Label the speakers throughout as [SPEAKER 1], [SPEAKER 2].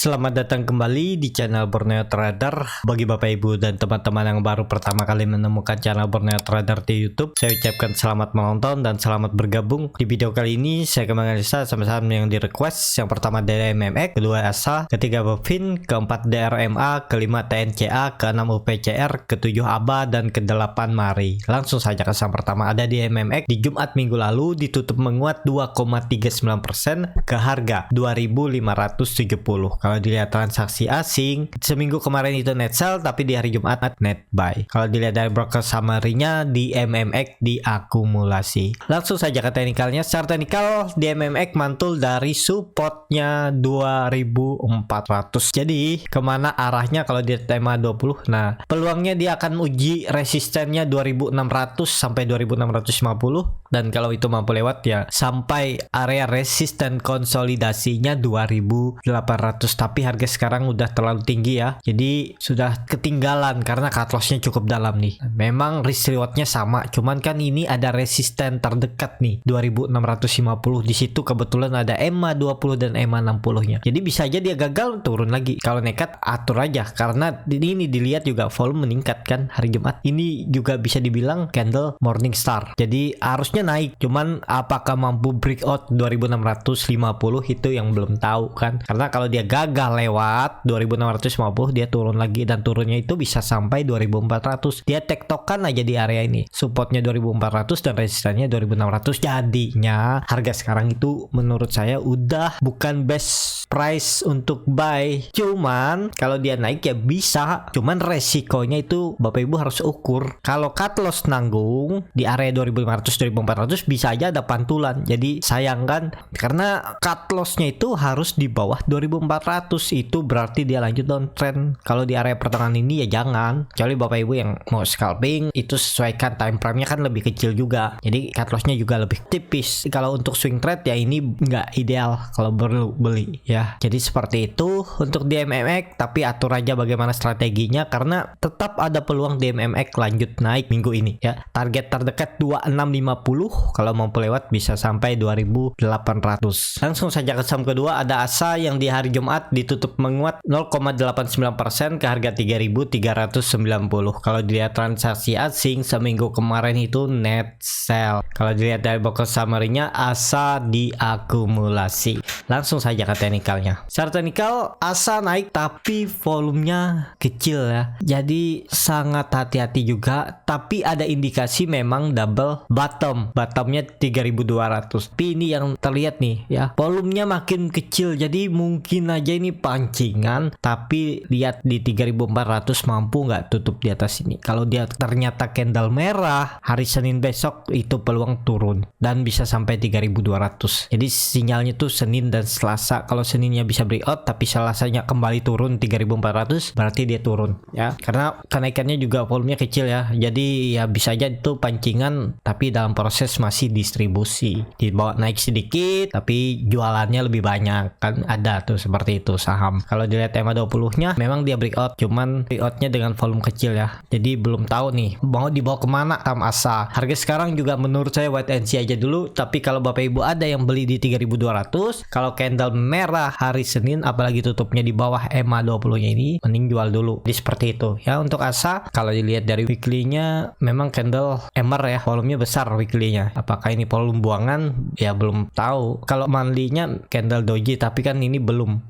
[SPEAKER 1] selamat datang kembali di channel Borneo Trader. Bagi Bapak Ibu dan teman-teman yang baru pertama kali menemukan channel Borneo Trader di YouTube, saya ucapkan selamat menonton dan selamat bergabung. Di video kali ini saya akan menganalisa saham-saham yang di request. Yang pertama DMMX, kedua ASA, ketiga Bovin, keempat DRMA, kelima TNCA, keenam UPCR, ketujuh ABA, dan kedelapan Mari. Langsung saja ke saham pertama, ada DMMX. Di Jumat minggu lalu ditutup menguat 2,39% ke harga 2.570. Kalau dilihat transaksi asing, seminggu kemarin itu net sell, tapi di hari Jumat net buy. Kalau dilihat dari broker summary-nya, di MMX diakumulasi. Langsung saja ke teknikalnya. Secara teknikal, di MMX mantul dari supportnya 2400. Jadi, kemana arahnya kalau di tema 20? Nah, peluangnya dia akan uji resistennya 2600 sampai 2650. Dan kalau itu mampu lewat ya sampai area resisten konsolidasinya 2800. Tapi harga sekarang udah terlalu tinggi ya, jadi sudah ketinggalan karena cut lossnya cukup dalam nih. Memang risk rewardnya sama, cuman kan ini ada resisten terdekat nih 2650. Di situ kebetulan ada EMA 20 dan EMA 60 nya, jadi bisa aja dia gagal turun lagi. Kalau nekat atur aja, karena ini dilihat juga volume meningkat kan hari Jumat. Ini juga bisa dibilang candle morning star, jadi harusnya naik, cuman apakah mampu breakout 2650 itu yang belum tahu kan. Karena kalau dia gagal lewat 2650, dia turun lagi, dan turunnya itu bisa sampai 2400. Dia tektokan aja di area ini, supportnya 2400 dan resistannya 2600. Jadinya harga sekarang itu menurut saya udah bukan best price untuk buy. Cuman kalau dia naik ya bisa, cuman resikonya itu Bapak Ibu harus ukur. Kalau cut loss nanggung di area 2500 2400 bisa aja ada pantulan. Jadi sayang kan, karena cut lossnya itu harus di bawah 2400. Itu berarti dia lanjut downtrend. Kalau di area pertengahan ini ya jangan. Kecuali Bapak Ibu yang mau scalping, itu sesuaikan time frame-nya kan lebih kecil juga, jadi cut loss-nya juga lebih tipis. Kalau untuk swing trade ya ini nggak ideal kalau perlu beli ya. Jadi seperti itu untuk DMMX, tapi atur aja bagaimana strateginya, karena tetap ada peluang DMMX lanjut naik minggu ini ya. Target terdekat 2650, kalau mampu lewat bisa sampai 2800. Langsung saja ke saham kedua, ada ASA yang di hari Jumat ditutup menguat 0,89% ke harga 3.390. Kalau dilihat transaksi asing seminggu kemarin itu net sell. Kalau dilihat dari broker summary-nya, ASA diakumulasi. Langsung saja ke teknikalnya. Secara teknikal ASA naik tapi volumenya kecil ya, jadi sangat hati-hati juga. Tapi ada indikasi memang double bottomnya 3200. Tapi ini yang terlihat nih ya, volumenya makin kecil, jadi mungkin aja ini pancingan. Tapi lihat di 3400 mampu nggak tutup di atas ini. Kalau dia ternyata candle merah hari Senin besok, itu peluang turun dan bisa sampai 3200. Jadi sinyalnya tuh Senin dan Selasa. Kalau Seninnya bisa breakout tapi Selasanya kembali turun 3400, berarti dia turun ya, karena kenaikannya juga volumenya kecil ya. Jadi ya bisa aja itu pancingan, tapi dalam proses masih distribusi, dibawa naik sedikit tapi jualannya lebih banyak kan, ada tuh seperti itu saham. Kalau dilihat EMA 20 nya memang dia breakout, cuman breakoutnya dengan volume kecil ya, jadi belum tahu nih mau dibawa kemana saham ASA. Harga sekarang juga menurut saya wait and see aja dulu. Tapi kalau Bapak Ibu ada yang beli di 3200, kalau candle merah hari Senin apalagi tutupnya di bawah EMA 20 nya ini, mending jual dulu. Jadi seperti itu ya untuk ASA. Kalau dilihat dari weekly-nya memang candle emer ya, volumenya besar weekly-nya. Apakah ini volume buangan ya belum tahu. Kalau monthly-nya candle doji, tapi kan ini belum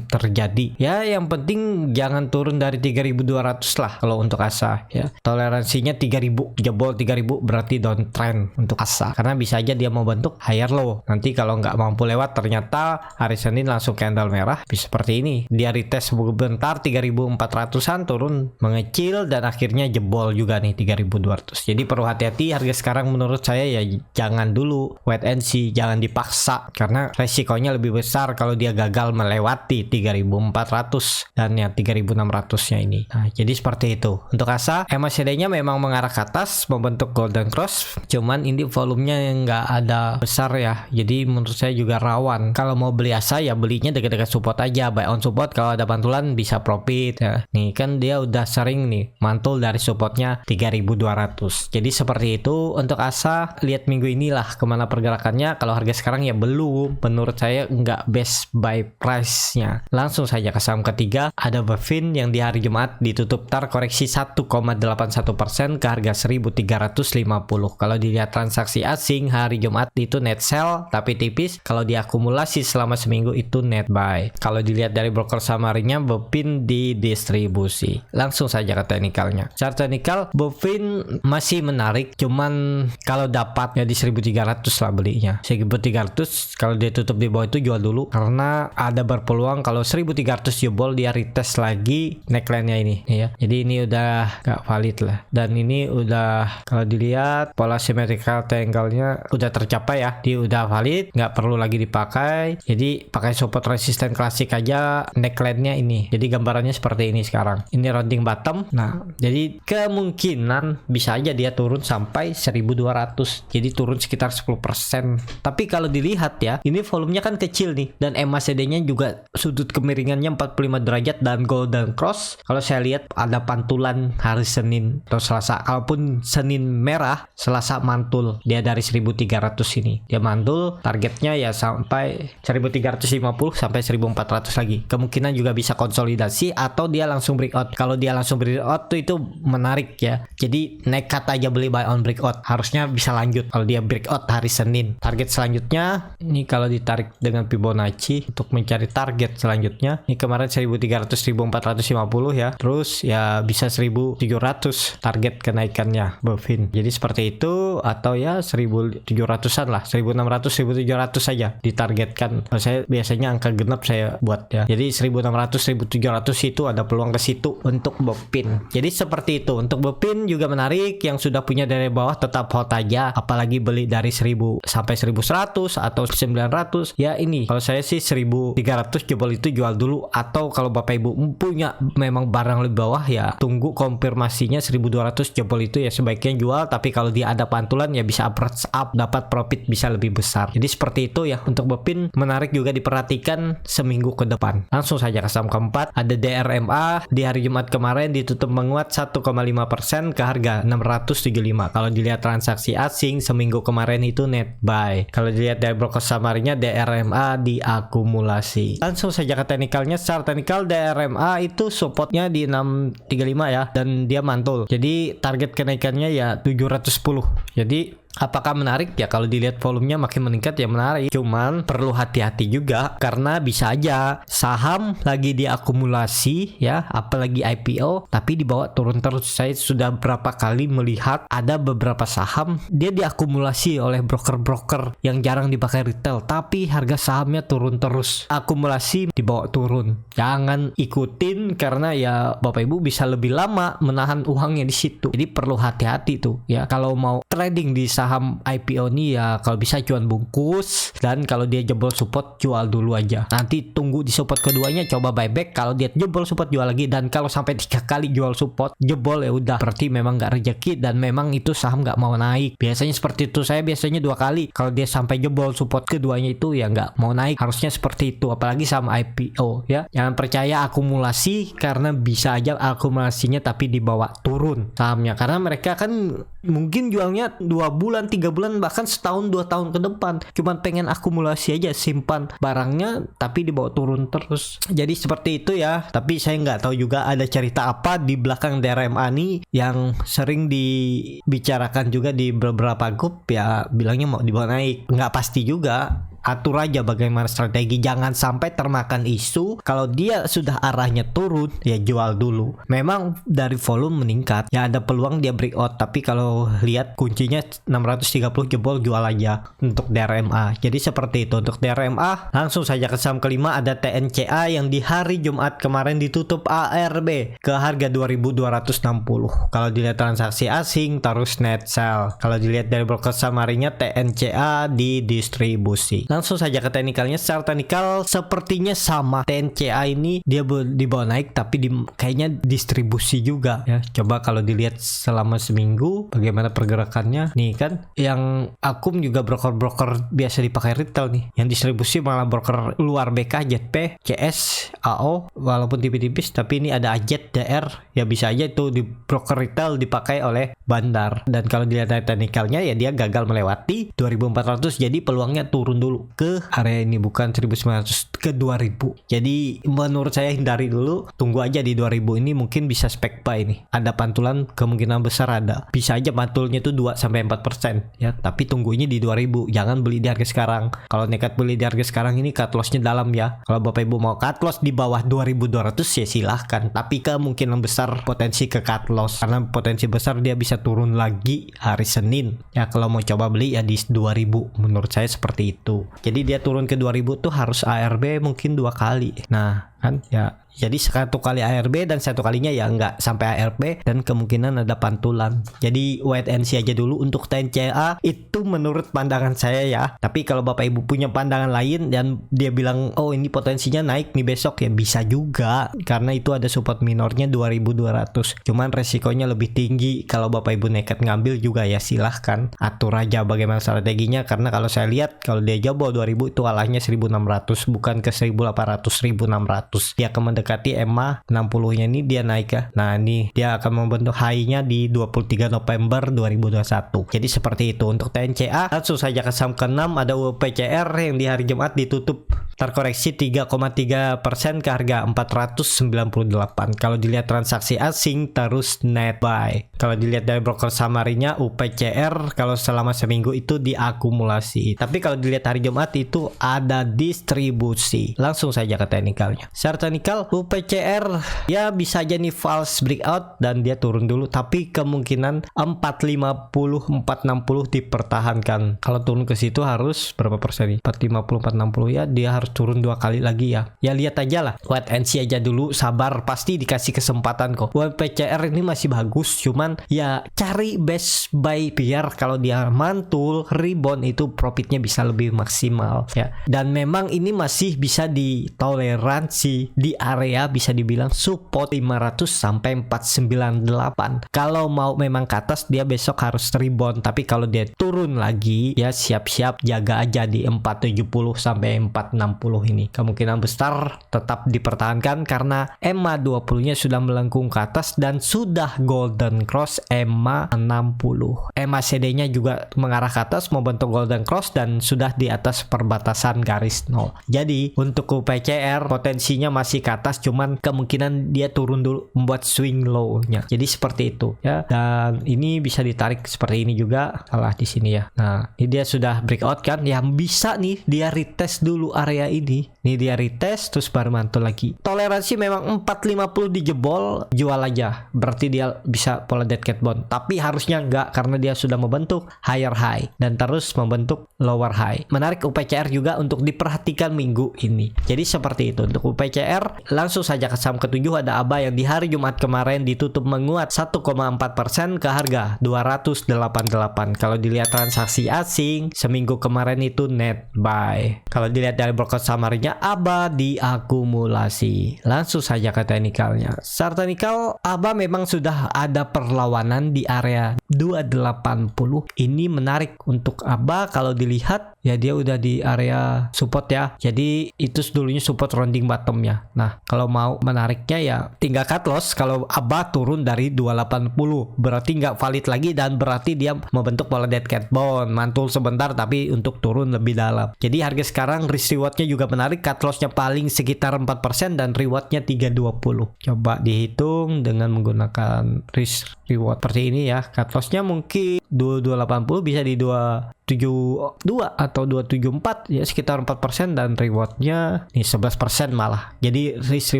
[SPEAKER 1] terjadi ya. Yang penting jangan turun dari 3200 lah kalau untuk ASA ya. Toleransinya 3000, jebol 3000 berarti downtrend untuk ASA, karena bisa aja dia mau bentuk higher low. Nanti kalau nggak mampu lewat ternyata hari Senin langsung candle merah, bisa seperti ini. Dia retest sebentar 3400-an, turun mengecil dan akhirnya jebol juga nih 3200. Jadi perlu hati-hati. Harga sekarang menurut saya ya jangan dulu, wait and see, jangan dipaksa, karena resikonya lebih besar kalau dia gagal melewati 3400 dan ya 3600 nya ini. Nah, jadi seperti itu untuk ASA. MACD-nya memang mengarah ke atas membentuk golden cross, cuman ini volumenya nggak ada besar ya, jadi menurut saya juga rawan. Kalau mau beli ASA ya belinya dekat-dekat support aja, buy on support. Kalau ada pantulan bisa profit ya. Nih kan dia udah sering nih mantul dari supportnya 3200. Jadi seperti itu untuk ASA. Lihat minggu inilah kemana pergerakannya. Kalau harga sekarang ya belum, menurut saya nggak best buy price-nya selanjutnya. Langsung saja ke saham ketiga, ada Bovin yang di hari Jumat ditutup terkoreksi 1,81% ke harga 1.350. Kalau dilihat transaksi asing hari Jumat itu net sell tapi tipis, kalau diakumulasi selama seminggu itu net buy. Kalau dilihat dari broker summary-nya, Bovin di distribusi. Langsung saja ke teknikalnya. Secara teknikal Bovin masih menarik, cuman kalau dapat ya di 1.300 lah belinya. 1.300 kalau dia tutup di bawah itu jual dulu, karena ada berpeluang kalau 1.300 jebol dia retest lagi neckline-nya ini ya. Jadi ini udah gak valid lah, dan ini udah kalau dilihat pola symmetrical triangle-nya udah tercapai ya, dia udah valid, nggak perlu lagi dipakai. Jadi pakai support resisten klasik aja neckline-nya ini. Jadi gambarannya seperti ini sekarang. Ini rounding bottom. Nah, jadi kemungkinan bisa aja dia turun sampai 1.200. Jadi turun sekitar 10%. Tapi kalau dilihat ya, ini volumenya kan kecil nih, dan MACD-nya juga sudut kemiringannya 45 derajat dan golden cross. Kalau saya lihat ada pantulan hari Senin atau Selasa. Kalaupun Senin merah, Selasa mantul. Dia dari 1.300 ini. Dia mantul, targetnya ya sampai 1.350 sampai 1.400 lagi. Kemungkinan juga bisa konsolidasi atau dia langsung breakout. Kalau dia langsung breakout tuh itu menarik ya. Jadi nekat aja beli buy on breakout. Harusnya bisa lanjut kalau dia breakout hari Senin. Target selanjutnya ini kalau ditarik dengan Fibonacci untuk mencari target selanjutnya. Ini kemarin 1.300 1.450 ya. Terus ya bisa 1.700 target kenaikannya Bovin. Jadi seperti itu, atau ya 1.700-an lah. 1.600 1.700 saja ditargetkan. Kalau saya biasanya angka genap saya buat ya. Jadi 1.600 1.700 itu ada peluang ke situ untuk Bovin. Jadi seperti itu. Untuk Bovin juga menarik, yang sudah punya dari bawah tetap hold aja, apalagi beli dari 1.000 sampai 1.100 atau 900 ya. Ini kalau saya sih 1.300 jebol itu jual dulu, atau kalau Bapak Ibu punya memang barang lebih bawah ya tunggu konfirmasinya 1.200 jebol itu ya sebaiknya jual. Tapi kalau dia ada pantulan ya bisa up, dapat profit bisa lebih besar. Jadi seperti itu ya untuk Bovin. Menarik juga diperhatikan seminggu ke depan. Langsung saja ke saham keempat, ada DRMA di hari Jumat kemarin ditutup menguat 1,5% ke harga 675. Kalau dilihat transaksi asing seminggu kemarin itu net buy. Kalau dilihat dari broker summary-nya, DRMA diakumulasi. Langsung saja ke teknikalnya. Secara teknikal DRMA itu supportnya di 635 ya, dan dia mantul. Jadi target kenaikannya ya 710. Jadi apakah menarik ya? Kalau dilihat volumenya makin meningkat ya menarik. Cuman perlu hati-hati juga, karena bisa aja saham lagi diakumulasi ya, apalagi IPO, tapi dibawa turun terus. Saya sudah berapa kali melihat ada beberapa saham dia diakumulasi oleh broker-broker yang jarang dipakai retail, tapi harga sahamnya turun terus. Akumulasi dibawa turun. Jangan ikutin, karena ya Bapak Ibu bisa lebih lama menahan uangnya di situ. Jadi perlu hati-hati tuh ya. Kalau mau trading di saham IPO nih ya, kalau bisa cuan bungkus, dan kalau dia jebol support jual dulu aja. Nanti tunggu di support keduanya coba buyback. Kalau dia jebol support jual lagi, dan kalau sampai 3 kali jual support jebol ya udah berarti memang nggak rezeki dan memang itu saham nggak mau naik. Biasanya seperti itu. Saya biasanya 2 kali. Kalau dia sampai jebol support keduanya itu ya nggak mau naik. Harusnya seperti itu, apalagi saham IPO ya. Jangan percaya akumulasi, karena bisa aja akumulasinya tapi dibawa turun sahamnya, karena mereka kan mungkin jualnya 2 bulan 3 bulan bahkan setahun 2 tahun ke depan, cuman pengen akumulasi aja, simpan barangnya tapi dibawa turun terus. Jadi seperti itu ya. Tapi saya nggak tahu juga ada cerita apa di belakang DRMA nih yang sering dibicarakan juga di beberapa grup ya, bilangnya mau dibawa naik. Nggak pasti juga. Atur aja bagaimana strategi, jangan sampai termakan isu. Kalau dia sudah arahnya turun ya jual dulu. Memang dari volume meningkat ya ada peluang dia breakout, tapi kalau lihat kuncinya 630 jebol jual aja untuk DRMA. Jadi seperti itu untuk DRMA. Langsung saja ke saham kelima, ada TNCA yang di hari Jumat kemarin ditutup ARB ke harga 2.260. Kalau dilihat transaksi asing terus net sell. Kalau dilihat dari broker summary-nya, TNCA di distribusi. Langsung saja ke teknikalnya. Secara teknikal sepertinya sama. TNCA ini dia dibawa naik tapi kayaknya distribusi juga ya. Coba kalau dilihat selama seminggu bagaimana pergerakannya. Nih kan yang akum juga broker-broker biasa dipakai retail nih. Yang distribusi malah broker luar BK, JP, CS, AO, walaupun tipis-tipis, tapi ini ada AJET, DR, ya bisa aja itu di broker retail dipakai oleh bandar. Dan kalau dilihat dari teknikalnya ya dia gagal melewati 2.400, jadi peluangnya turun dulu. masuk ke area ini, bukan 1900 ke 2000. Jadi menurut saya hindari dulu, tunggu aja di 2000 ini, mungkin bisa spek buy ini. Ada pantulan kemungkinan besar ada. Bisa aja pantulnya itu 2-4% ya, tapi tunggunya di 2000. Jangan beli di harga sekarang. Kalau nekat beli di harga sekarang ini cut loss-nya dalam ya. Kalau Bapak Ibu mau cut loss di bawah 2200 ya silahkan, tapi kemungkinan besar potensi ke cut loss, karena potensi besar dia bisa turun lagi hari Senin ya. Kalau mau coba beli ya di 2000, menurut saya seperti itu. Jadi dia turun ke 2000 tuh harus ARB mungkin 2 kali. Nah kan ya, jadi 1 kali ARB dan 1 kalinya ya nggak sampai ARB, dan kemungkinan ada pantulan. Jadi wait and see aja dulu untuk TNCA itu menurut pandangan saya ya. Tapi kalau Bapak Ibu punya pandangan lain dan dia bilang oh ini potensinya naik nih besok, ya bisa juga, karena itu ada support minornya 2200. Cuman resikonya lebih tinggi. Kalau Bapak Ibu nekat ngambil juga ya silahkan, atur aja bagaimana strateginya. Karena kalau saya lihat kalau dia jebol 2000 itu alahnya 1600, bukan ke 1800, 1600. Dia akan mendekati EMA 60-nya ini, dia naik ya. Nah ini dia akan membentuk high-nya di 23 November 2021. Jadi seperti itu untuk TNCA. Langsung saja ke saham ke-6, ada UPCR yang di hari Jumat ditutup terkoreksi 3,3% ke harga 498. Kalau dilihat transaksi asing terus net buy. Kalau dilihat dari broker summary-nya, UPCR kalau selama seminggu itu diakumulasi. Tapi kalau dilihat hari Jumat itu ada distribusi. Langsung saja ke teknikalnya. Secara teknikal UPCR ya bisa aja nih false breakout dan dia turun dulu, tapi kemungkinan 450 460 dipertahankan. Kalau turun ke situ harus berapa persen nih? 450 460 ya, dia harus turun 2 kali lagi ya. Ya lihat aja lah, wait and see aja dulu, sabar, pasti dikasih kesempatan kok. UPCR ini masih bagus, cuman ya cari best buy biar kalau dia mantul rebound itu profitnya bisa lebih maksimal ya. Dan memang ini masih bisa ditoleransi di area bisa dibilang support 500 sampai 498. Kalau mau memang ke atas dia besok harus rebound, tapi kalau dia turun lagi ya siap-siap jaga aja di 470 sampai 460 ini. Kemungkinan besar tetap dipertahankan karena EMA 20-nya sudah melengkung ke atas dan sudah golden cross EMA 60. EMA CD-nya juga mengarah ke atas membentuk golden cross dan sudah di atas perbatasan garis 0. Jadi untuk UPCR potensinya masih ke atas, cuman kemungkinan dia turun dulu membuat swing low-nya. Jadi seperti itu ya. Dan ini bisa ditarik seperti ini juga. Salah di sini ya. Nah, ini dia sudah breakout kan. Yang bisa nih dia retest dulu area ini. Nih dia retest terus baru mantul lagi. Toleransi memang 450 dijebol, jual aja. Berarti dia bisa pola dead cat bond. Tapi harusnya enggak karena dia sudah membentuk higher high dan terus membentuk lower high. Menarik UPCR juga untuk diperhatikan minggu ini. Jadi seperti itu untuk UPCR. Langsung saja ke saham ke-7 ada ABA yang di hari Jumat kemarin ditutup menguat 1,4% ke harga 288. Kalau dilihat transaksi asing seminggu kemarin itu net buy. Kalau dilihat dari broker summary-nya ABA diakumulasi. Langsung saja ke teknikalnya. Secara teknikal ABA memang sudah ada perlawanan di area 280. Ini menarik untuk ABA kalau dilihat ya dia udah di area support ya. Jadi itu dulunya support rounding bottomnya. Nah kalau mau menariknya ya tinggal cut loss. Kalau ABA turun dari 280 berarti nggak valid lagi dan berarti dia membentuk pola dead cat bond, mantul sebentar tapi untuk turun lebih dalam. Jadi harga sekarang risk rewardnya juga menarik. Cut lossnya paling sekitar 4% dan rewardnya 320. Coba dihitung dengan menggunakan risk reward seperti ini ya. Cut lossnya mungkin 2280 bisa di 272 atau 274 ya, sekitar 4%, dan rewardnya nih 11% malah. Jadi risk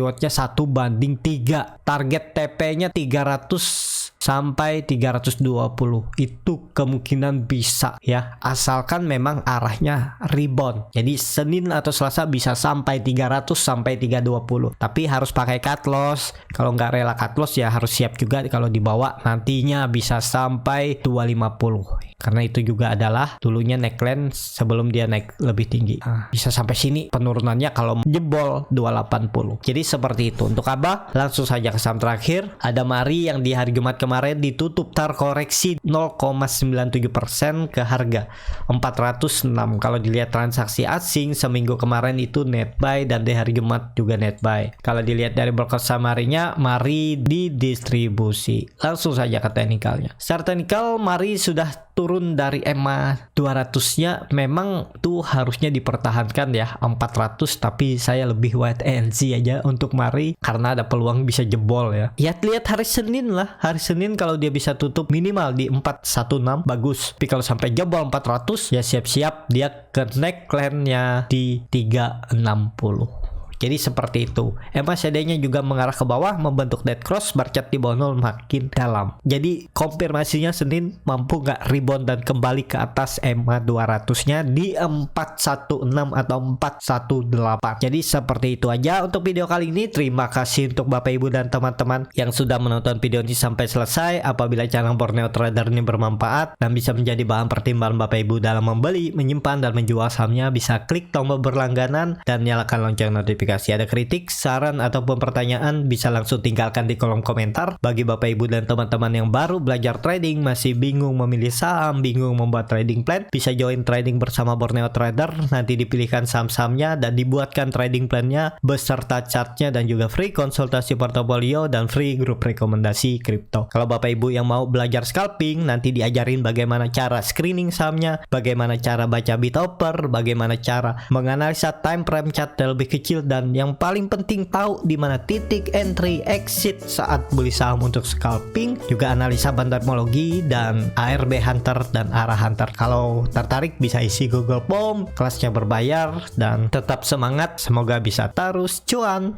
[SPEAKER 1] rewardnya 1:3. Target TP-nya 300 sampai 320. Itu kemungkinan bisa ya, asalkan memang arahnya rebound. Jadi Senin atau Selasa bisa sampai 300 sampai 320. Tapi harus pakai cut loss. Kalau nggak rela cut loss ya harus siap juga kalau dibawa nantinya bisa sampai 250. Karena itu juga adalah dulunya neckline sebelum dia naik lebih tinggi. Nah, bisa sampai sini penurunannya kalau jebol 280. Jadi seperti itu untuk ABA. Langsung saja ke saham terakhir. Ada Mari yang di hari Jumat kemarin ditutup terkoreksi 0,97% ke harga 406. Kalau dilihat transaksi asing seminggu kemarin itu net buy dan di hari Jumat juga net buy. Kalau dilihat dari broker summary-nya, Mari didistribusi. Langsung saja ke teknikalnya. Secara teknikal Mari sudah turun dari EMA 200-nya memang tuh harusnya dipertahankan ya 400, tapi saya lebih wait and see aja untuk Mari karena ada peluang bisa jebol ya. Lihat hari Senin lah. Hari Senin kalau dia bisa tutup minimal di 416 bagus. Tapi kalau sampai jebol 400 ya siap-siap dia ke neckline-nya di 360. Jadi seperti itu. MACD-nya juga mengarah ke bawah membentuk dead cross, bar chart di bawah 0 makin dalam. Jadi konfirmasinya Senin mampu nggak rebound dan kembali ke atas EMA 200-nya di 416 atau 418. Jadi seperti itu aja untuk video kali ini. Terima kasih untuk Bapak Ibu dan teman-teman yang sudah menonton video ini sampai selesai. Apabila channel Borneo Trader ini bermanfaat dan bisa menjadi bahan pertimbangan Bapak Ibu dalam membeli, menyimpan dan menjual sahamnya, bisa klik tombol berlangganan dan nyalakan lonceng notifikasi. Ada kritik, saran ataupun pertanyaan bisa langsung tinggalkan di kolom komentar. Bagi Bapak Ibu dan teman-teman yang baru belajar trading, masih bingung memilih saham, bingung membuat trading plan, bisa join trading bersama Borneo Trader. Nanti dipilihkan saham-sahamnya dan dibuatkan trading plannya beserta chartnya dan juga free konsultasi portofolio dan free grup rekomendasi kripto. Kalau Bapak Ibu yang mau belajar scalping, nanti diajarin bagaimana cara screening sahamnya, bagaimana cara baca bid offer, bagaimana cara menganalisa time frame chart lebih kecil, dan yang paling penting tahu di mana titik entry exit saat beli saham untuk scalping, juga analisa bandarmologi dan ARB Hunter dan arah Hunter. Kalau tertarik bisa isi Google Form, kelasnya berbayar, dan tetap semangat, semoga bisa terus cuan.